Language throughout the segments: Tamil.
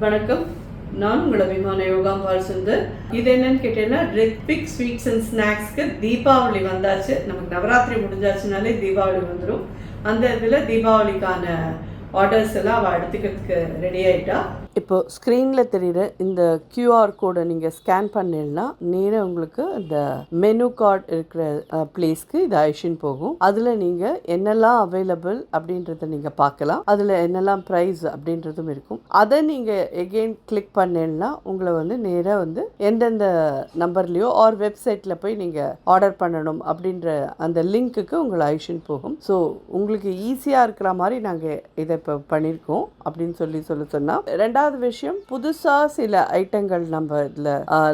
வணக்கம். நான் உங்கள் அபிமான யோகாம்பால் சுந்தர். இது என்னன்னு கேட்டீங்கன்னா, ரித்விக் ஸ்வீட்ஸ் அண்ட் ஸ்நாக்ஸ்க்கு தீபாவளி வந்தாச்சு. நமக்கு நவராத்திரி முடிஞ்சாச்சுனாலே தீபாவளி வந்துடும். அந்த இதில் தீபாவளிக்கான ஆர்டர்ஸ் எல்லாம் அவள் எடுத்துக்கிறதுக்கு ரெடி ஆகிட்டா. இப்போ ஸ்க்ரீனில் தெரிகிற இந்த கியூஆர் கோடை நீங்கள் ஸ்கேன் பண்ணிடனா நேராக உங்களுக்கு இந்த மெனு கார்டு இருக்கிற பிளேஸ்க்கு இது அழைச்சின்னு போகும். அதில் நீங்கள் என்னெல்லாம் அவைலபிள் அப்படின்றத நீங்கள் பார்க்கலாம். அதில் என்னெல்லாம் ப்ரைஸ் அப்படின்றதும் இருக்கும். அதை நீங்கள் எகெயின் கிளிக் பண்ணிடனா உங்களை வந்து நேராக வந்து எந்தெந்த நம்பர்லேயோ ஆர் வெப்சைட்டில் போய் நீங்கள் ஆர்டர் பண்ணணும் அப்படின்ற அந்த லிங்க்குக்கு உங்களை அழைச்சின்னு போகும். ஸோ உங்களுக்கு ஈஸியாக இருக்கிற மாதிரி நாங்கள் இதை இப்போ பண்ணியிருக்கோம் அப்படின்னு சொன்னால் ரெண்டாவது விஷயம், புதுசாக சில ஐட்டங்கள் நம்ம இதில்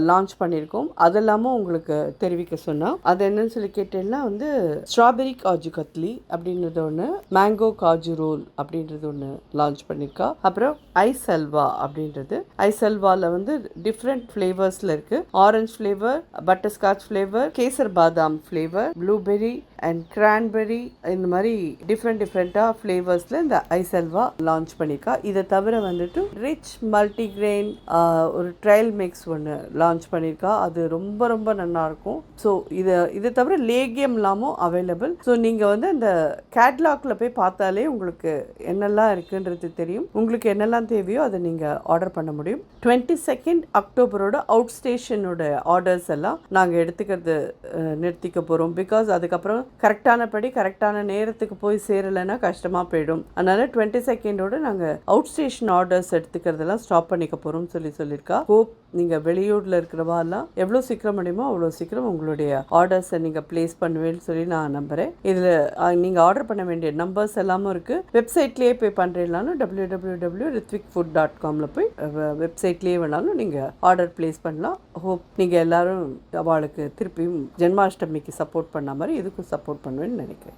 லான்ச் பண்ணியிருக்கோம். அதெல்லாமும் உங்களுக்கு தெரிவிக்க சொன்னால் அது என்னன்னு சொல்லி கேட்டேன்னா வந்து ஸ்ட்ராபெரி காஜு கத்லி அப்படின்றது ஒன்று, மேங்கோ காஜு ரோல் அப்படின்றது ஒன்று லான்ச் பண்ணியிருக்கா. அப்புறம் ஐஸ் அல்வா அப்படின்றது, ஐஸ் அல்வாவில் வந்து டிஃப்ரெண்ட் ஃப்ளேவர்ஸில் இருக்குது. Orange flavour, butterscotch flavour, kesar பாதாம் ஃப்ளேவர், ப்ளூபெர்ரி அண்ட் கிரான்பெர்ரி, இந்த மாதிரி டிஃப்ரெண்ட்டாக ஃப்ளேவர்ஸில் இந்த ஐஸ் அல்வா லான்ச் பண்ணியிருக்கா. இதை தவிர வந்துட்டு ரிச் மல்டிகிரெயின் ஒரு ட்ரையல் மிக்ஸ் ஒன்று லான்ச் பண்ணியிருக்கா. அது ரொம்ப நல்லாயிருக்கும். ஸோ இதை தவிர லேகியம்லாமும் அவைலபிள். ஸோ நீங்கள் வந்து அந்த கேட்லாகில் போய் பார்த்தாலே உங்களுக்கு என்னெல்லாம் இருக்குன்றது தெரியும். உங்களுக்கு என்னெல்லாம் தேவையோ அதை நீங்கள் ஆர்டர் பண்ண முடியும். 22 அக்டோபரோட அவுட் ஸ்டேஷனோட ஆர்டர்ஸ் எல்லாம் நாங்கள் எடுத்துக்கிறது நிறுத்திக்க போகிறோம். பிகாஸ் அதுக்கப்புறம் கரெக்டான நேரத்துக்கு போய் சேரலைன்னா கஷ்டமாக போயிடும். அதனால் 22 நாங்கள் அவுட் ஸ்டேஷன் ஆர்டர்ஸ் எடுத்துக்கிறதெல்லாம் ஸ்டாப் பண்ணிக்க போகிறோம்னு சொல்லியிருக்கா. ஹோப் நீங்கள் வெளியூரில் இருக்கிறவாலாம் எவ்வளோ சீக்கிரம் முடியுமோ அவ்வளோ சீக்கிரம் உங்களுடைய ஆர்டர்ஸை நீங்கள் ப்ளேஸ் பண்ணுவேன்னு சொல்லி நான் நம்புகிறேன். இதில் நீங்கள் ஆர்டர் பண்ண வேண்டிய நம்பர்ஸ் எல்லாமும் இருக்குது. வெப்சைட்லேயே போய் பண்ணுறீங்கனாலும் www.rithvikfood.comல போய் வெப்சைட்லேயே வேணாலும் நீங்கள் ஆர்டர் ப்ளேஸ் பண்ணலாம். ஹோப் நீங்கள் எல்லோரும் அவளுக்கு திருப்பியும் ஜென்மாஷ்டமிக்கு சப்போர்ட் பண்ண மாதிரி இதுக்கும் சப்போர்ட் பண்ணுவேன்னு நினைக்கிறேன்.